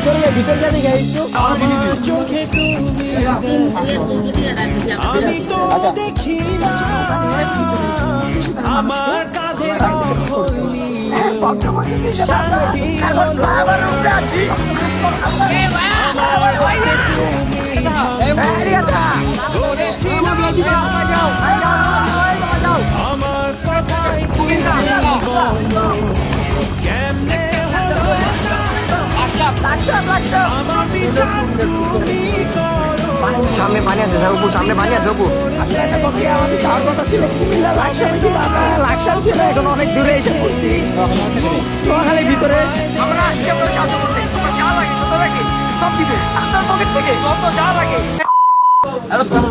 ভিতরে যা দেখে একটু আমার কাঁধে আমার কথাই কেমনে আমার বিচার তুমি করো। সামনে পানি আছে সবু, সামনে পানি আছে সবু। এখন অনেক দূরে এসে পড়ছি নোয়াখালীর ভিতরে। আমরা আসছি আপনাদের সাহায্য করতে। আপনার যা লাগে যত লাগে সব দিবে আপনার পকেট থেকে, যত যা লাগে। আসসালামু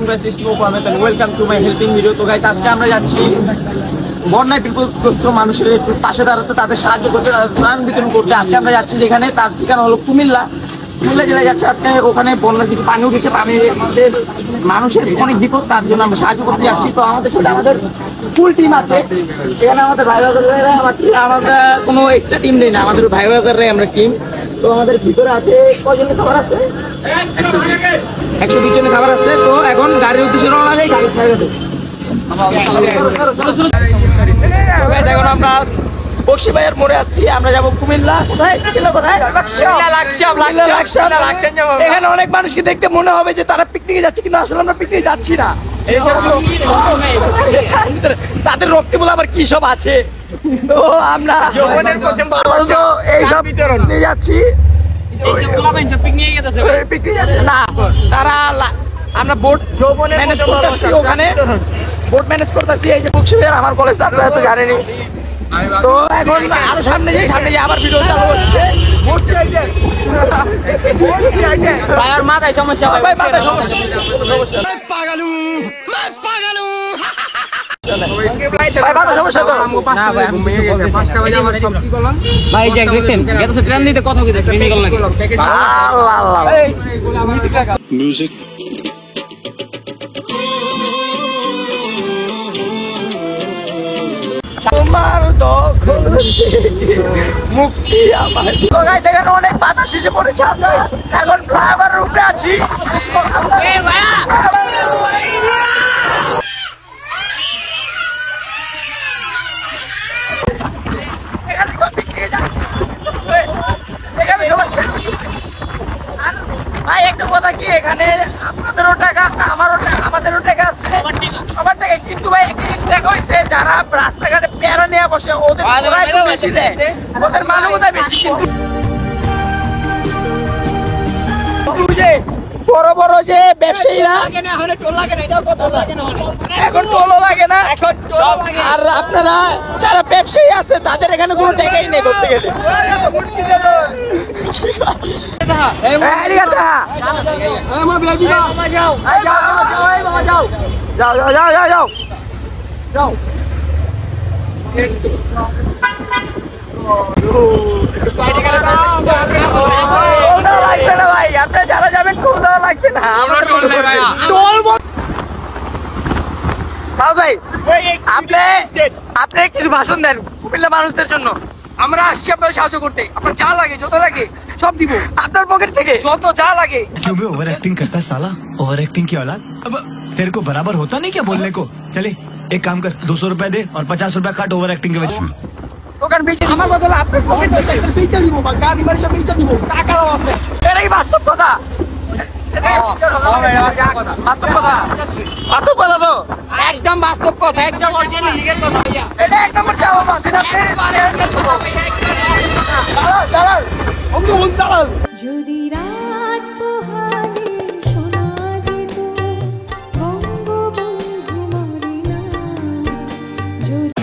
আলাইকুম, welcome to my helping video. তো গাইস, আজকে আমরা যাচ্ছি বন্যায় বিপদগ্রস্ত মানুষের একটু পাশে দাঁড়াতে, তাদের সাহায্য করতে, তাদের ত্রাণ বিতরণ করতে। আজকে আমরা যাচ্ছি যেখানে, তার ঠিকানা হলো কুমিল্লা জেলায় যাচ্ছে। আজকে ওখানে বন্যার কিছু পানি উঠেছে, পানির মধ্যে মানুষের অনেক বিপদ, তার জন্য আমরা সাহায্য করতে যাচ্ছি। তো আমাদের সাথে আমাদের ফুল টিম আছে এখানে। আমাদের ভাই ব্রাদাররা, আমরা কোনো এক্সট্রা টিম নেই না, আমাদের ভাই ব্রাদাররাই আমরা টিম। তো আমাদের ভিতরে আছে কজনের খাবার আছে, 120 জনের খাবার আছে। তো এখন গাড়ির উদ্দেশ্যে রওনা দেয়, গাড়ি ছাড়ে দেয়। এখন আমরা বক্সি ভাইয়ের মোড়ে আসছি, আমরা যাবো কুমিল্লা। কোথায়? এখানে অনেক মানুষকে দেখতে মনে হবে যে তারা পিকনিকে যাচ্ছে, কিন্তু আসলে আমরা পিকনিকে যাচ্ছি না। তাদের রক্তে বলে আবার কি সব আছে। তো আমরা এইসব নিয়ে যাচ্ছি না, তারা আমরা বোট ম্যানেজ করতেছি, ওখানে বোট ম্যানেজ করতেছি। এই যে বক্সি ভাইয়ের আমার কলেজ, আপনারা তো জানেনি। তো এখন আরো সামনে যাই আবার ভিডিও চালু হচ্ছে। ভাইয়ের মাথায় সমস্যা, ভাই মাথায় সমস্যা। তোমার মুক্তি আমার। এখানে অনেক বাতাস এসে পড়েছে, আমরা এখন ফ্লাইওভারের উপরে আছি। ভাই একটা কথা কি, এখানে আপনাদেরও টাকা আছে, আমাদেরও টাকা আছে, সবার টাকা। কিন্তু ভাই একটা জিনিস দেখা হয়েছে, যারা রাস্তাঘাটে পেয়ারা নিয়ে বসে ওদের বেশি দেয়, ওদের মানবতা বেশি। কিন্তু বড় বড় যে ব্যবসায়ীরা এখন টোলও লাগে না। আর আপনারা যারা ব্যবসায়ী আছে তাদের এখানে কোনো টাকাই নেই ধরতে গেলে। ভাই আপনার যারা যাবেন টোল দেওয়া লাগবে না। ভাই আপনি কিছু ভাষণ দেন কুমিল্লা মানুষদের জন্য। আমরা আসছি আপনাদের সাহায্য করতে। আপনার যা লাগে যত লাগে সব দিব আপনার পকেট থেকে, যত যা লাগে। क्यों बे ओवर एक्टिंग करता है साला, ओवर एक्टिंग की औलाद। अब तेरे को बराबर होता नहीं क्या बोलने को। चले एक काम कर, 200 रुपए दे और 50 रुपए काट ओवर एक्टिंग के वजह। দোকান বেচে আমার বদলে আপনার পকেট থেকে বেচে দিব, বা গাড়ি বাড়ি সব বেচে দিব, টাকা দাও আপনি। এটা কি বাস্তব কথা? বাস্তব কথা, বাস্তব কথা তো একদম বাস্তব কথা, একদম অরিজিনাল লিগেল কথা ভাইয়া। এটা এক নম্বর জবাব আছে না। দালাল দালাল। যদি রাত পোহালে শোনা যেত বঙ্গবন্ধু মরে না, যদি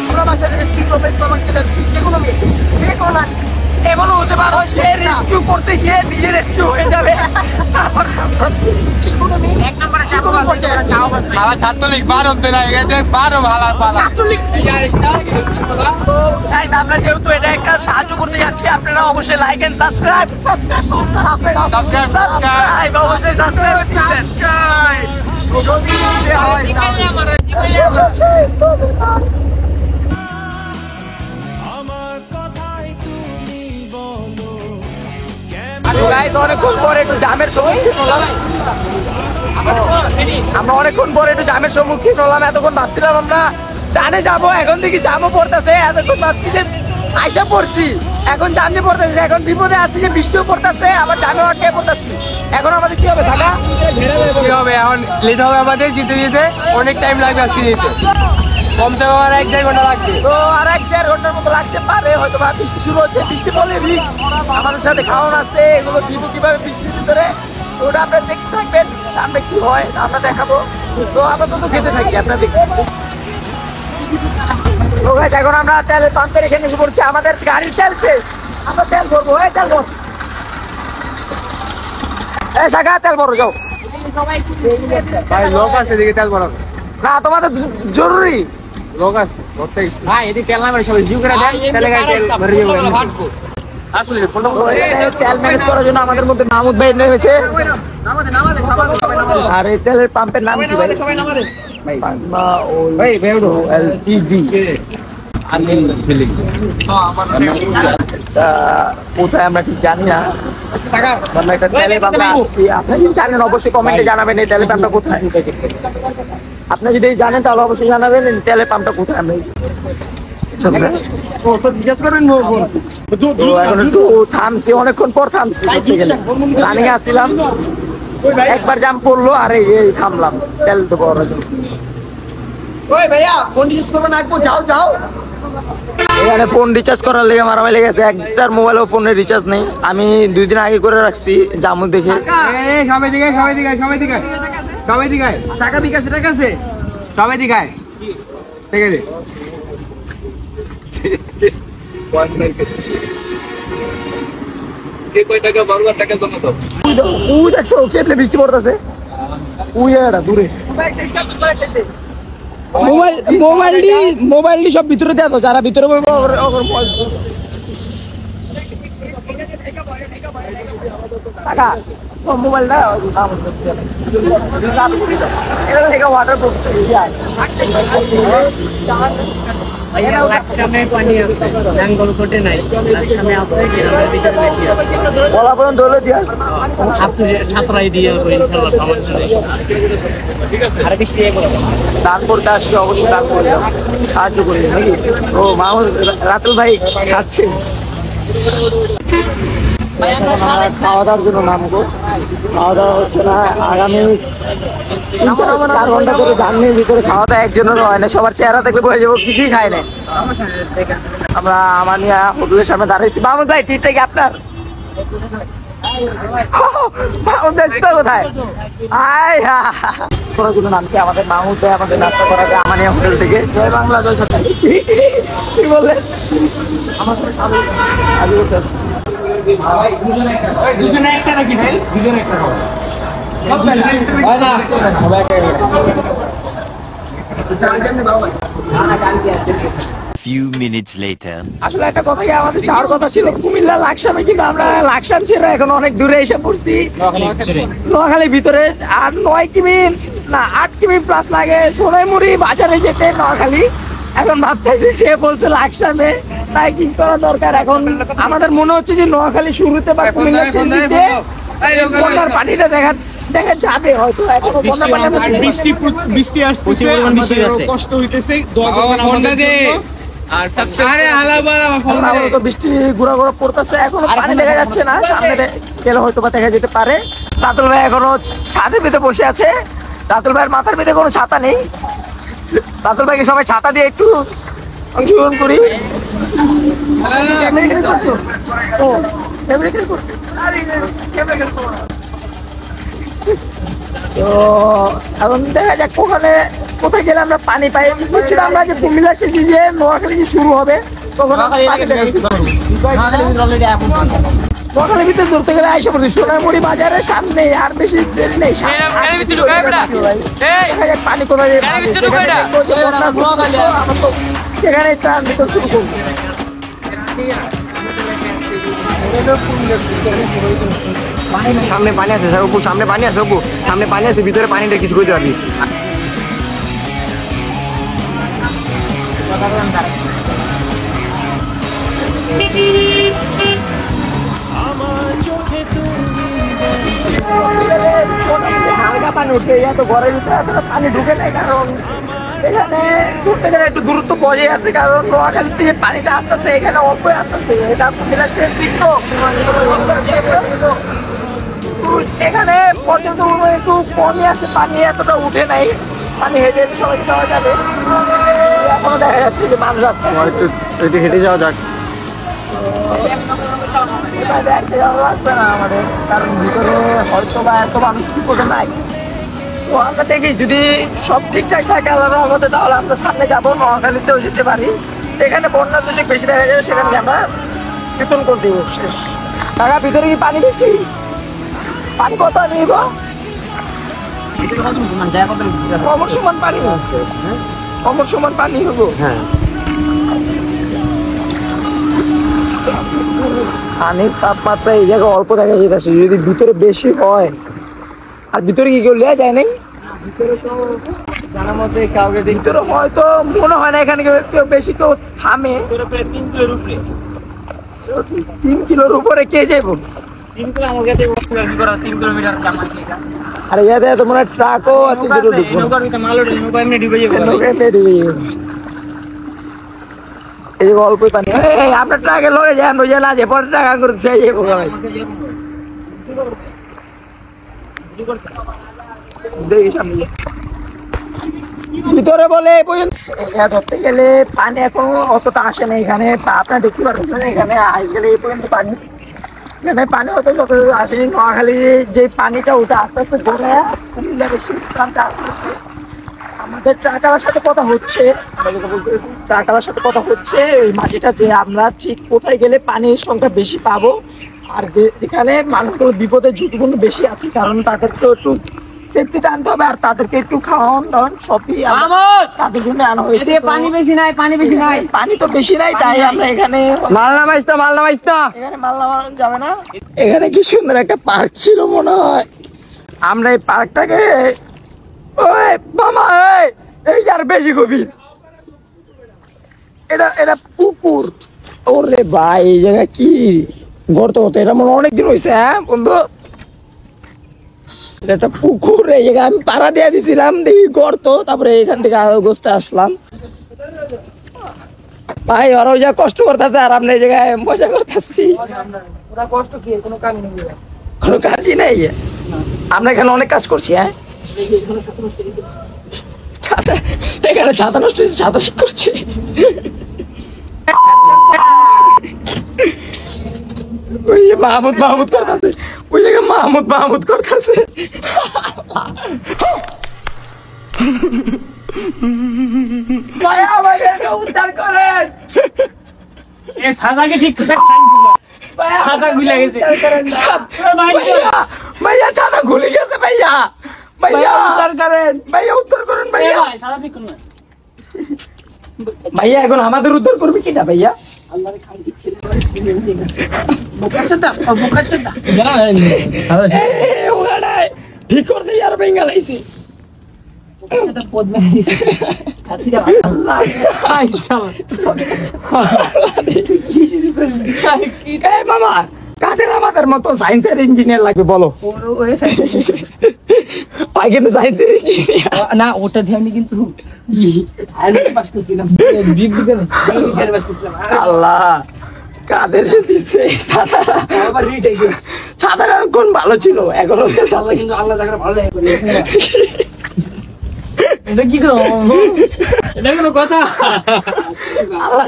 আমরা বাংলাদেশের স্ত্রী প্রবেশ তোমাকে যাচ্ছি, যে কোনো মেয়ে, যে কোনো নারী এমনও হতে পারে সে রেস্কিউ করতে গিয়ে নিজে রেস্কিউ হয়ে যাবে। ভালো ছাত্রলীগ বারো বারো ভালো Guys, আমরা যেহেতু এটা একটা সাহায্য করতে যাচ্ছি, আপনারা অবশ্যই লাইক এন্ড সাবস্ক্রাইব অবশ্যই সাবস্ক্রাইব যদি সে হয় অনেকক্ষণ পরে একটু জামের সম্মুখীন হলাম। আমরা অনেকক্ষণ পরে একটু জামের সম্মুখীন হলাম। এতক্ষণ ভাবছিলাম আমরা ডানে যাবো, এখন দেখি জামও পড়তেছে। এতক্ষণ ভাবছি যে আইসা পড়ছি, এখন জামে পড়তেছে। এখন বিপদে আছি যে বৃষ্টিও পড়তেছে, আবার জামে আটকে পড়তেছি। এখন আমাদের কি হবে থাকা? কি হবে এখন? লেট হবে আমাদের যেতে যেতে, অনেক টাইম লাগবে আজকে যেতে। কমতে আর 1-1.5 ঘন্টা লাগবে। তো আর 1-1.5 ঘন্টার মতো লাগতে পারে হয়তো। বা বৃষ্টি শুরু হচ্ছে, বৃষ্টি পড়লে রিস্ক। আমাদের সাথে খাওয়ান আছে, এগুলো দিব কিভাবে বৃষ্টির ভিতরে, ওটা আপনারা দেখতে থাকবেন। আমরা কি হয় আমরা দেখাবো। তো আপাতত খেতে থাকি, আপনারা দেখবেন। তো গাইস, এখন আমরা তেলের পাম্পের এখানে এসে পড়ছি। আমাদের গাড়ির তেল শেষ, আমরা তেল ভরবো। এই তেল ভর, এই সাগা তেল ভরো যাও। ভাই লোক আছে দিকে তেল ভরাবো না তোমাদের জরুরি লোক আছে ভাই, এদিকে তেল নামে সবাই জিউ করে দেন, তেলে গাড়ি তেল ভরে যাবো। আসলে তেল ম্যানেজ করার জন্য আমাদের মধ্যে মাহমুদ ভাই নেমেছে। আর এই তেলের পাম্পের নাম কি ভাই? কোথায় আমরা ঠিক জানি না। আমরা একটা তেলের পাম্পে আসছি। আপনি যদি জানেন অবশ্যই কমেন্টে জানাবেন এই তেলের পাম্পটা কোথায়। আপনি যদি জানেন তাহলে অবশ্যই জানাবেন এই তেলের পাম্পটা কোথায়। আমরা থামছি, অনেকক্ষণ পর থামছি। রানিং আসছিলাম, একবার জাম পড়লো আর এই থামলাম তেল তো করার জন্য। এখানে ফোন রিচার্জ করার লেগে মারামারি লেগেছে। একটার মোবাইলেও ফোনের রিচার্জ নেই। আমি 2 দিন আগে করে রাখছি জামু দেখে। সবাই দিকে টাকা বিকাশ টাকা আছে সবাই দিকে ঠিক আছে। উই দেখছো কেবলে বৃষ্টি পড়তেছে। উই এটা দূরে মোবাইলটি সব ভিতরে দেয় তো, যারা ভিতরে বলবো মোবাইলটা ওয়াটার বলা পর্যন্ত হলে দিয়ে ছাত্রাই দিয়ে দান করতে আসছি, অবশ্যই দান করে দাও, সাহায্য করে দিন নাকি। ও মাহমুদ রাতুল ভাই খাচ্ছে। খাওয়া দাওয়ার জন্য নামবো, খাওয়া দাওয়া হচ্ছে না। আগামী 3-4 ঘন্টা করে জার্নির ভিতরে খাওয়া দাওয়া একজনের হয় না। সবার চেহারা দেখলে বোঝা যাবো কিছুই খায় না। আমরা আমার নিয়ে হোটেলের সামনে দাঁড়িয়েছি। মাহমুদ ভাই টিটটা কি আপনার? মাহমুদ ভাই কোথায়? করার জন্য নামছি। আমাদের মাহমুদ ভাই আমাদের নাস্তা করাবে আমানিয়া হোটেল থেকে। জয় বাংলা জয় ছাত্র। কি বললেন? আমার সাথে আগে করতে আসছি। দুজনে একটা নাকি ভাই? দুজনে একটা Few minutes later. আসলে একটা কথা কি, আমাদের যাওয়ার কথা ছিল কুমিল্লা লাকসামে, কিন্তু আমরা লাকসাম ছেড়ে এখন অনেক দূরে এসে পড়ছি, নোয়াখালীর ভিতরে। আর 9 কিমি না 8 কিমি প্লাস লাগে সোনাইমুড়ি বাজারে যেতে নোয়াখালী। এখন ভাবতেছি যে বলছে লাকসামে, তাই কি করা দরকার। এখন আমাদের মনে হচ্ছে যে নোয়াখালী শুরুতে বা কুমিল্লা শেষে বন্যার পানিটা দেখা যাবে হয়তো। এখন বন্যার পানি বৃষ্টি আসছে, কষ্ট হইতেছে। বৃষ্টি ঘোরা পড়তেছে, এখনো পানি দেখা যাচ্ছে না। সামনে গেলে হয়তো বা দেখা যেতে পারে। রাতুল ভাই এখনো ছাদের ভিতরে বসে আছে। রাতুল ভাইয়ের মাথার ভিতরে কোনো ছাতা নেই। রাতুল ভাইকে সবাই ছাতা দিয়ে একটু অংশগ্রহণ করি। তো এখন দেখা যাক কোথায় গেলে আমরা পানি পাই। বুঝছিলাম আমরা যে কুমিল্লা শেষে যে নোয়াখালী শুরু হবে তখন নোয়াখালীর ভিতরে ধরতে গেলে আইসা পড়ছি সোনারমুড়ি বাজারের সামনে, আর বেশি দেরি নেই। পানি কোথায় সেখানে ত্রাণ দিতে শুরু করবো। সামনে পানি আছে অপু, সামনে পানি আছে অপু, সামনে পানি আছে, ভিতরে পানিটা কিছু করতে পারবি। হালকা পানি উঠে, এত ঘরের ভিতরে এতটা পানি ঢুকে নাই, কারণ এখানে ঘুরতে গেলে একটু দূরত্ব বজায় আছে, কারণ নোয়াখালীর থেকে পানিটা আসতেছে, এখানে অল্প আসতেছে। এটা এখানে পর্যন্ত একটু কমই আছে, পানি এতটা উঠে নাই, পানি হেঁটে হেঁটে সবাই যাওয়া যাবে। এখনো দেখা যাচ্ছে যে মানুষ আসছে, একটু হেঁটে যাওয়া যাক। লাগবে না আমাদের, কারণ ভিতরে হয়তো বা এত মানুষ কি করে নাই। তো আমরা দেখি যদি সব ঠিকঠাক থাকে আল্লাহর রহমতে, তাহলে আমরা সামনে যাবো, নোয়াখালীতেও যেতে পারি। এখানে বন্যা যদি বেশি দেখা যাবে, সেখানে আমরা কীর্তন করে দিব শেষ। টাকা ভিতরে কি পানি বেশি? পানি কত নিব? কমর সমান পানি, কমর সমান পানি হবো। হ্যাঁ, পানির তাপমাত্রা এই জায়গায় অল্প দেখা যেতেছে, যদি ভিতরে বেশি হয়। আর ভিতরে কি কেউ লিয়া যায় নাই? জানার মধ্যে কাউকে ভিতরে হয়তো মনে হয় না এখানে কেউ বেশি কেউ থামে। 3 কিলোর উপরে কে যাবো? 3 কিলো আমার কাছে 3 কিলোমিটার জামা থেকে। আর ইয়াতে এত মনে হয় ট্রাকও আর 3 কিলো ঢুকবো। নৌকার ভিতরে মাল ওঠে, নৌকা এমনি ডুবে যাবে। এই যে অল্প পানি, এই আমরা ট্রাকে লগে যাই, আমরা না যে পরে ট্রাক করে সেই যাবো। দেখি সামনে ভিতরে বলে এই পর্যন্ত ধরতে গেলে পানি এখন অতটা আসে না এখানে। আপনারা দেখতে পাচ্ছেন এখানে গেলে এই পর্যন্ত পানি, এখানে পানি অত যত আসেনি। নোয়াখালী যে পানিটা ওটা আস্তে আস্তে ধরে কুমিল্লার সিস্টেমটা আস্তে আস্তে আমাদের ট্রাকালার সাথে কথা হচ্ছে, ট্রাকালার সাথে কথা হচ্ছে এই মাটিটা যে আমরা ঠিক কোথায় গেলে পানির সংখ্যা বেশি পাবো, আর যেখানে মানুষগুলো বিপদের ঝুঁকিপূর্ণ বেশি আছে, কারণ তাদেরকে একটু সেফটিতে আনতে হবে, আর তাদেরকে একটু খাওয়ান দাওয়ান সবই তাদের জন্য আনা হয়েছে। পানি বেশি নাই, পানি বেশি নাই, পানি তো বেশি নাই, তাই আমরা এখানে মাল নামাইস না, মাল নামাইস না। এখানে মাল নামানো যাবে না। এখানে কি সুন্দর একটা পার্ক ছিল মনে হয়। আমরা এই পার্কটাকে ওই মামা এই আর বেশি গভীর, এটা পুকুর। ওরে ভাই এই জায়গা কি গর্ত হতো, এটা মনে অনেকদিন হয়েছে। হ্যাঁ বন্ধু, এটা একটা পুকুর। এই জায়গায় আমি পাড়া দিয়ে দিছিলাম, দেখি গর্ত, তারপরে এখান থেকে আরো গোস্তে আসলাম। ভাই ওরাও যা কষ্ট করতেছে, আর আমরা এই জায়গায় মজা করতেছি। কষ্ট কি, কোনো কামই নেই, কোনো কাজই নেই, আমরা এখানে অনেক কাজ করছি। হ্যাঁ ছাতা, এখানে ছাতা নষ্ট হয়েছে, ছাতা ঠিক করছে। ওই যে মাহমুদ করতেছে, ওই জায়গায় মাহমুদ করতেছে। ভাই আমাদেরকে উদ্ধার করেন। এই সাদাকে ঠিক করে সাদা গুলে গেছে। ভাইয়া ছাতা খুলে গেছে, ভাইয়া উদ্ধার করেন, ভাইয়া উদ্ধার করেন, ভাইয়া সাদা ঠিক করুন। ভাইয়া এখন আমাদের উদ্ধার করবে কিনা ভাইয়া? ঠিক করতে আর বেঙ্গালাইছি। মামা কাদের আমাদের মতো সায়েন্সের ইঞ্জিনিয়ার লাগবে বলো? কিন্তু সায়েন্সের ইঞ্জিনিয়ার না, ওটা দিয়ে আমি কিন্তু পাস করছিলাম। আল্লাহ কাদের সে দিচ্ছে ছাতাটা কোন ভালো ছিল, এখনো কিন্তু আল্লাহ জায়গাটা ভালো লাগে। এটা কি করো? এটা কোনো কথা? আল্লাহ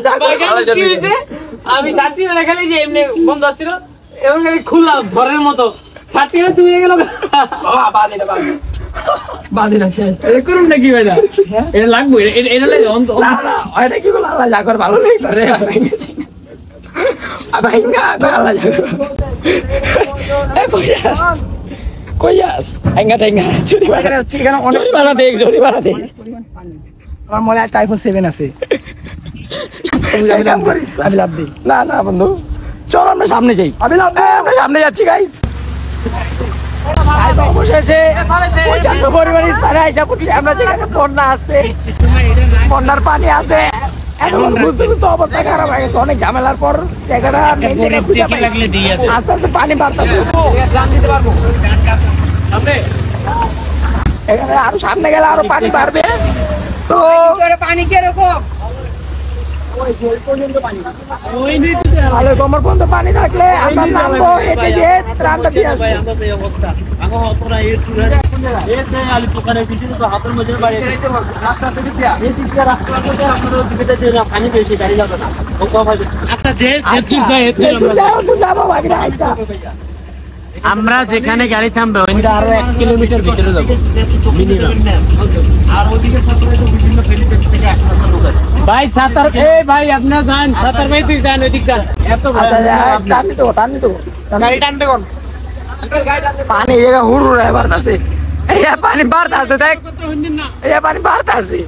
আমি চাচ্ছি না খালি যে এমনি বন্ধ আসছিল, এমন খালি খুললাম ঝড়ের মতো। চাচ্ছি না তুমি গেল বাদে না শেষ করুন নাকি ভাইটা? এটা লাগবে, এটা লাগে না এটা কি বলো, আল্লাহ যা করে ভালো নেই করে। ভাই না আল্লাহ যাবে কই যাস আইঙ্গা টাইঙ্গা জরিমানা দেখ আমার মনে হয় আইফোন 7 আছে আমি লাভ দিই। না না বন্ধু চল আমরা সামনে যাই আমরা সামনে যাচ্ছি গাইস অবশেষে পর্যাপ্ত পরিমাণ স্থানে আইসা পড়ছি আমরা যেখানে বন্যা আছে বন্যার পানি আছে এখন বুঝতে বুঝতে অবস্থা খারাপ হয়ে গেছে অনেক ঝামেলার পর জায়গাটা খুঁজে পাই আস্তে আস্তে পানি বাড়তেছে এখানে আরো সামনে গেলে আরো পানি বাড়বে তো পানি কিরকম? ভালো কোমর পর্যন্ত পানি থাকলে আমরা নামবো হেঁটে গিয়ে ত্রাণটা দিয়ে আসবো যাবো বাকিটা হাইটটা আমরা যেখানে গাড়ি থামবে ওইটা আরো 1 কিলোমিটার ভিতরে যাবো ভাই সাতার ভাই আপনার যান সাতার ভাই তুই যান ওইদিক যান এত পানি এই জায়গা হুড় হুড় বাড়তেছে এই পানি বাড়তেছে দেখ এই পানি বাড়তেছে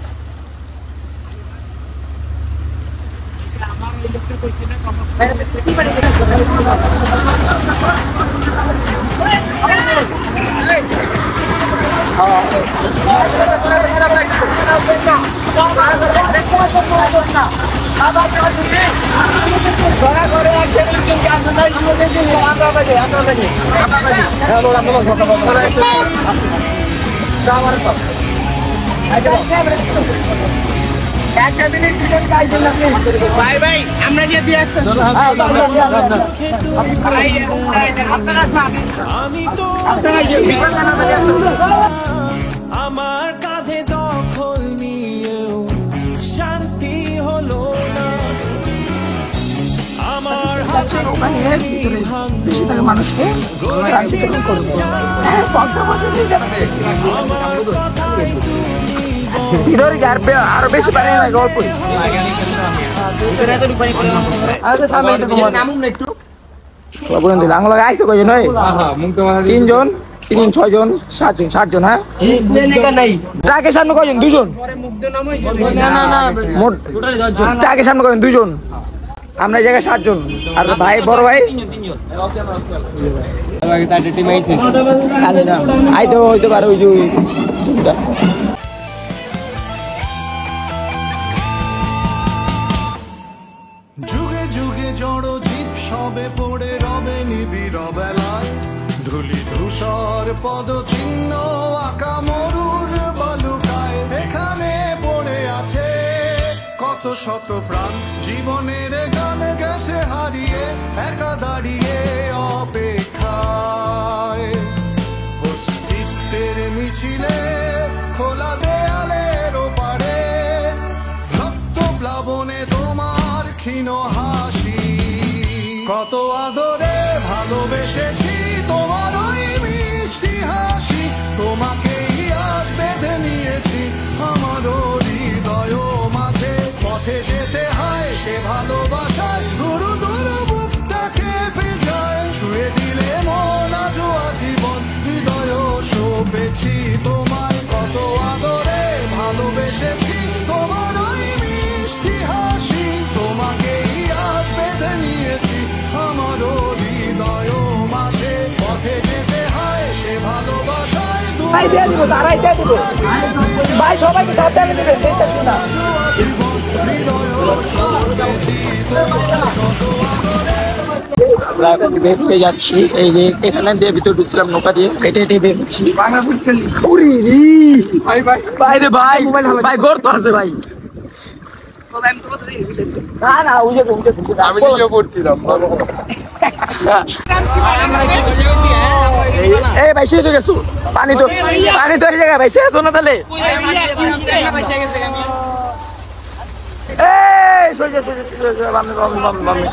ভাই ভাই আমরা গিয়ে দিয়ে আসতে আমার কাঁধে দখল নিয়েও শান্তি হলো না আমার হাতে বেশি থাকে মানুষকে আরো বেশি পানি না গল্প আইসো কয়জন তিনজন 6 জন 7 জন হ্যাঁ ট্রাকের সামনে কয়জন 2 জন মোট ট্রাকের সামনে কয়জন 2 জন আমরা এই জায়গায় 7 জন আর ভাই বড় ভাই আইতে হইতে পারে ওই যে যুগে যুগে জড় জীব সবে পড়ে রবে নিবিড় বেলায় ধুলি ধূসর পদচিহ্ন আঁকা মরুর বালুকায় এখানে পড়ে আছে কত শত প্রাণ জীবনের গান গেছে হারিয়ে একা দাঁড়িয়ে অপেক্ষায় অস্তিত্বের মিছিলে খোলা দেয়ালের ওপারে রক্ত প্লাবনে তোমার ক্ষীণ হাসি কত আদরে ভালোবেসেছি তোমার ওই মিষ্টি হাসি তোমাকেই আজ বেঁধে নিয়েছি আমার হৃদয় মাঝে পথে যেতে হয় সে ভালোবাসায় গুরু গুরু বুকটাকে ভেজায় ছুঁয়ে দিলে মন আজও আজীবন হৃদয় সপেছি তোমায় কত আদরে ভালোবেসেছি তোমার ওই মিষ্টি হাসি তোমাকেই আজ বেঁধে নিয়েছি আমার হৃদয় মাঝে পথে যেতে হয় সে ভালোবাসায় ভাই দিয়ে দিব তারাই দিয়ে দিব ভাই সবাইকে সাথে আগে দেবে চিন্তা শোনা আমরা এখন বের হয়ে যাচ্ছি এই যে এখানে দিয়ে ভিতরে ঢুকছিলাম নৌকা দিয়ে হেঁটে হেঁটে বের হচ্ছি ভাই ভাই ভাই রে ভাই ভাই গর্ত আছে ভাই না না উঠে আমি নিজেও করছিলাম এই ভাই সে তো গেছো পানি তো এই জায়গায় ভাই শেষ না তাহলে এই সোজা সোজা সোজা বামে বামে বামে বামে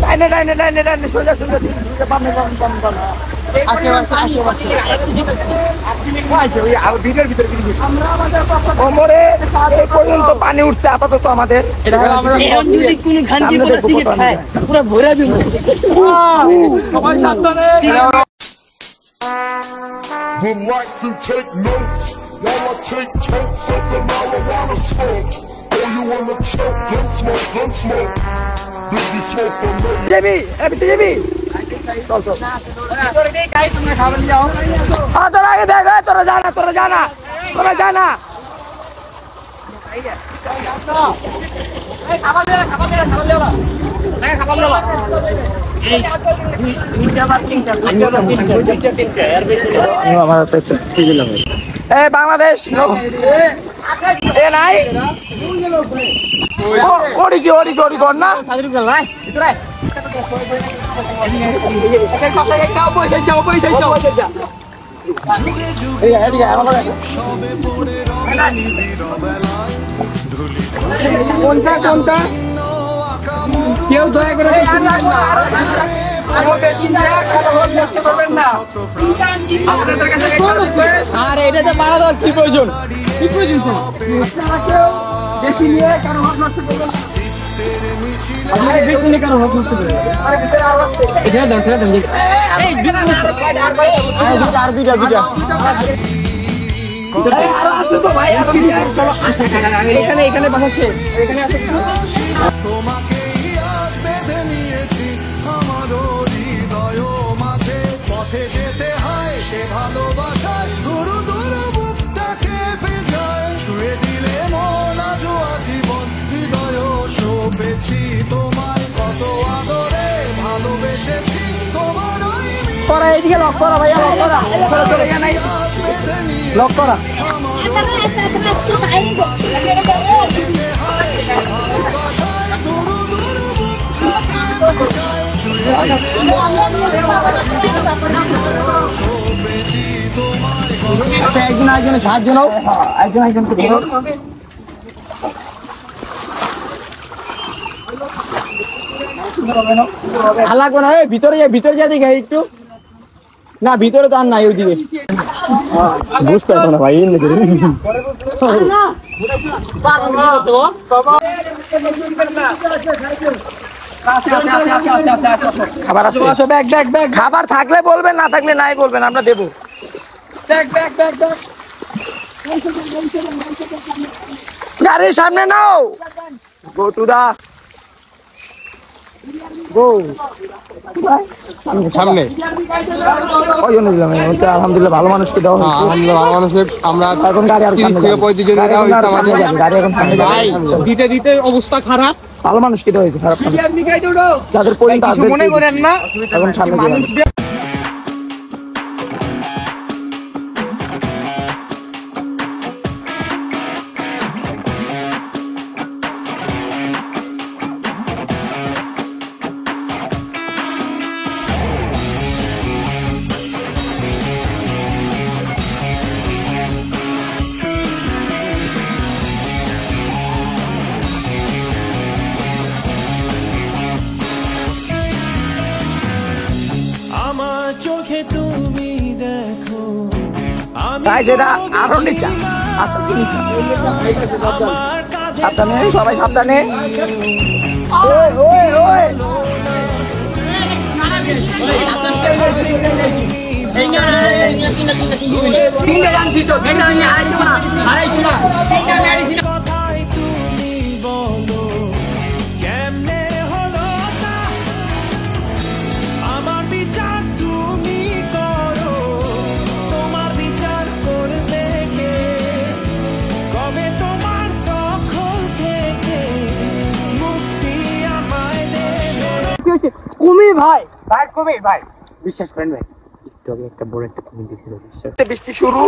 ডাইনে ডাইনে ডাইনে ডাইনে সোজা সোজা বামে বামে বামে বামে কোমরে এই পর্যন্ত পানি উঠছে আপাতত আমাদের। সবাই সাবধানে। Would like to take notes while I take totes of the marijuana smoke. Oh, you wanna choke? Gun smoke, gun smoke. Biggie smoke from me. যাবি এবিতে যাবি তোরা আগে দেখ তোরা জানা বাংলাদেশ এ নাই ওড়ি কর না সবে পড়ে রঙিন নীরবেলায় ধুলি কোনটা কেউ দয়া করে বেশি দিবেন না। আর এটাতে পারা দেওয়ার কি প্রয়োজন? আপনারা কেউ বেশি নিয়ে কারো হক নষ্ট করবেন না। আপনারা বেশি নিয়ে কারো হক নষ্ট করবেন না। এটা দাও আর দুইটা এখানে বসাচ্ছে তোমাকেই আজ বেঁধে নিয়েছি আমার হৃদয় মাঝে পথে যেতে হয় সে ভালোবাসায় ধরু বুকটাকে বেজায় ছুঁয়ে দিলে মন আজও আজীবন হৃদয় সপেছি তোমায় কত আদরে ভালোবেসেছি তোমার ওই করা এইদিকে লক করা ভাইয়া লক করা আচ্ছা একজনের সাহায্য নাও একজনকে ধরো ভাল লাগবে না ভিতরে যা দিকে একটু না ভিতরে তো আর নাই ওইদিকে বুঝতে পারবো না ভাই খাবার আছে খাবার থাকলে বলবেন না থাকলে নাই বলবেন আমরা দেবো গাড়ির সামনে নাও গো টু দা গো সামনে আলহামদুলিল্লাহ ভালো মানুষকে দেওয়া হয়েছে। আলহামদুলিল্লাহ ভালো মানুষ আমরা এখন গাড়ি আর 30 থেকে 35 জন দেওয়া হয়েছে আমাদের। গাড়ি এখন সামনে যাবে। দিতে অবস্থা খারাপ। ভালো মানুষকে দেওয়া হয়েছে খারাপ মানুষ যাদের পর্যন্ত আসবে মনে করেন না এখন সামনে যাবেন। গাইস এটা আরো নিচা আস্তে আস্তে নিচা সাবধানে সবাই সাবধানে ওই ওই ওই তিনটা জানছি তো তিনটা জানি আড়াইশো না কুমির ভাই বিশ্বাস করেন ভাই একটু আগে একটা বড় একটা কুমির দেখছিল বিশ্বাস বৃষ্টি শুরু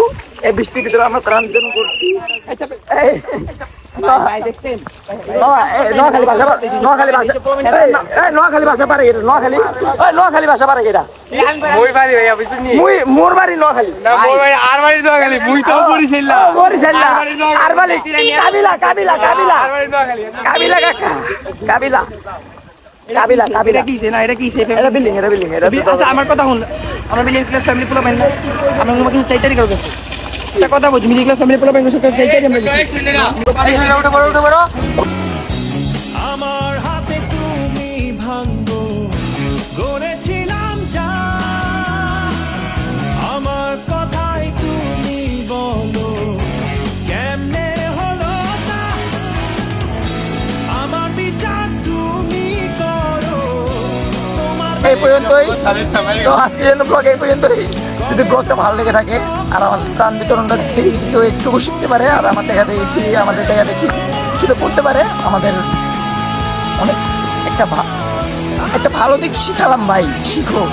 এই বৃষ্টির ভিতরে আমরা ত্রাণ বিতরণ করছি ভাই দেখছেন নোয়াখালী ভাষা পারে এটা নোয়াখালী ভাষা পারে এটা মই বাড়ি ভাইয়া বুঝছেন মোর বাড়ি নোয়াখালী না মই বাড়ি আর বাড়ি নোয়াখালী মুই তো বরিশাল আর বাড়ি কাবিলা আর বাড়ি নোয়াখালী কাবিলা কাকা কাবিলা কাবিলা কাবিলা এটা কিছে না এটা কিছে এটা বিল্ডিং এটা আচ্ছা আমার কথা শুন আমরা মিডিল ক্লাস ফ্যামিলি পোলা পাই না আমরা তোমাকে চাইতারি করে গেছে একটা কথা বলছি মিডিল ক্লাস ফ্যামিলি পোলা পাই না সাথে চাইতারি আমরা আমার হাতে তুমি ভাঙবো গড়েছিলাম যা আমার কথাই তুমি বলো কেমনে হলো তা আমার বিচার তুমি করো তোমার এই পর্যন্তই তো আজকে জন্য ব্লগ এই পর্যন্তই যদি ব্লগটা ভালো লেগে থাকে আর আমার প্রাণ বিতরণটা থেকে কেউ একটুকু শিখতে পারে আর আমার দেখা দেখি আমাদের দেখা দেখি কিছুটা করতে পারে আমাদের অনেক একটা ভালো দিক শিখালাম ভাই শিখো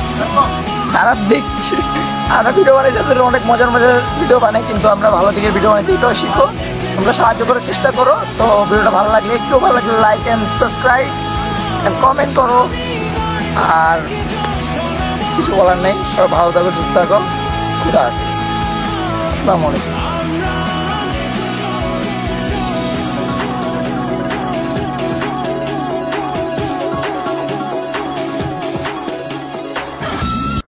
খারাপ দিক আমরা ভিডিও বানাইছি অনেক মজার ভিডিও বানাই কিন্তু আমরা ভালো দিকের ভিডিও বানাইছি এটাও শিখো তোমরা সাহায্য করার চেষ্টা করো তো ভিডিওটা ভালো লাগলে একটু ভালো লাগলে like and subscribe and comment করো আর কিছু বলার নেই সবাই ভালো থাকো সুস্থ থাকো খুদা হাফেজ আসসালামু আলাইকুম